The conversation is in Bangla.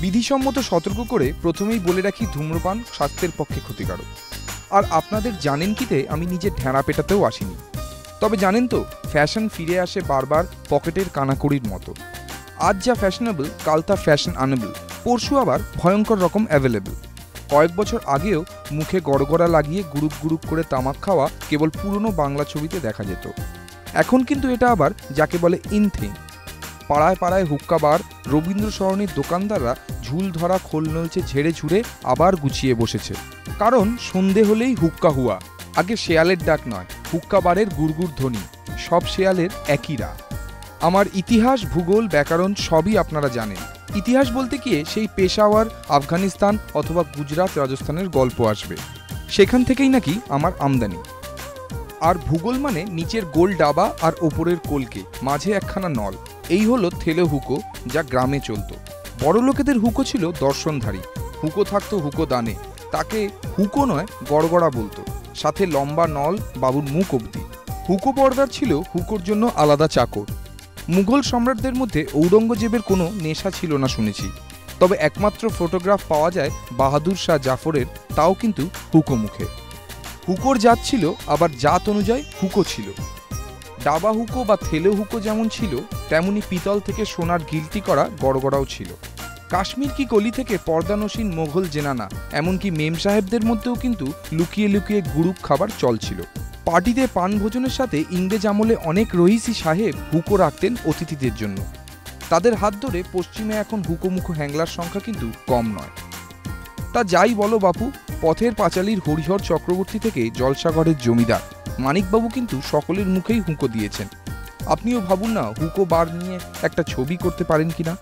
বিধিসম্মত সতর্ক করে প্রথমেই বলে রাখি, ধূম্রপান স্বাস্থ্যের পক্ষে ক্ষতিকারক। আর আপনাদের জানেন কিতে আমি নিজে ঢেঁড়া পেটাতেও আসিনি। তবে জানেন তো, ফ্যাশন ফিরে আসে বারবার পকেটের কানাকড়ির মতো। আজ যা ফ্যাশনেবল, কাল তা ফ্যাশন আনেবল, পরশু আবার ভয়ঙ্কর রকম অ্যাভেলেবল। কয়েক বছর আগেও মুখে গড়গড়া লাগিয়ে গুড়ুক গুড়ুক করে তামাক খাওয়া কেবল পুরনো বাংলা ছবিতে দেখা যেত। এখন কিন্তু এটা আবার যাকে বলে ইন থিং। পাড়ায় পাড়ায় হুক্কা বার, রবীন্দ্র সরণির দোকানদাররা ঝুল ধরা খোল নলছে ঝেড়ে ঝুড়ে আবার গুছিয়ে বসেছে। কারণ সন্ধে হলেই হুক্কা হুয়া। আগে শেয়ালের ডাক নয়, হুক্কা বারের গুড়গুড় ধ্বনি। সব শেয়ালের একই রাগ। আমার ইতিহাস, ভূগোল, ব্যাকরণ সবই আপনারা জানেন। ইতিহাস বলতে গিয়ে সেই পেশাওয়ার, আফগানিস্তান অথবা গুজরাট, রাজস্থানের গল্প আসবে। সেখান থেকেই নাকি আমার আমদানি। আর ভূগোল মানে নিচের গোল ডাবা আর ওপরের কলকে, মাঝে একখানা নল। এই হলো থেলে হুকো, যা গ্রামে চলতো। বড় লোকেদের হুকো ছিল দর্শনধারী। হুকো থাকতো হুকো দানে, তাকে হুকো নয় গড়গড়া বলতো। সাথে লম্বা নল, বাবুর মুখ অবধি। হুকো পর্দার ছিল হুকোর জন্য আলাদা চাকর। মুঘল সম্রাটদের মধ্যে ঔরঙ্গজেবের কোনো নেশা ছিল না শুনেছি। তবে একমাত্র ফটোগ্রাফ পাওয়া যায় বাহাদুর শাহ জাফরের, তাও কিন্তু হুকো মুখে। হুকোর জাত ছিল, আবার জাত অনুযায়ী হুকো ছিল। ডাবা হুকো বা থেলে হুকো যেমন ছিল, তেমনি পিতল থেকে সোনার গিলটি করা গড়গড়াও ছিল। কাশ্মীর কি গলি থেকে পর্দানসীন মোঘল জেনানা, এমনকি মেম সাহেবদের মধ্যেও কিন্তু লুকিয়ে লুকিয়ে গুড়ুক খাবার চল ছিল। পার্টিতে পান ভোজনের সাথে ইংরেজ আমলে অনেক রইসি সাহেব হুকো রাখতেন অতিথিদের জন্য। তাদের হাত ধরে পশ্চিমে এখন হুকোমুখো হ্যাংলার সংখ্যা কিন্তু কম নয়। তা যাই বলো বাপু, পথের পাঁচালীর হরিহর চক্রবর্তী থেকে জলসাগরের জমিদার মানিকবাবু কিন্তু সকলের মুখেই হুঁকো দিয়েছেন। আপনিও ভাবুন না, হুকো বার নিয়ে একটা ছবি করতে পারেন কিনা।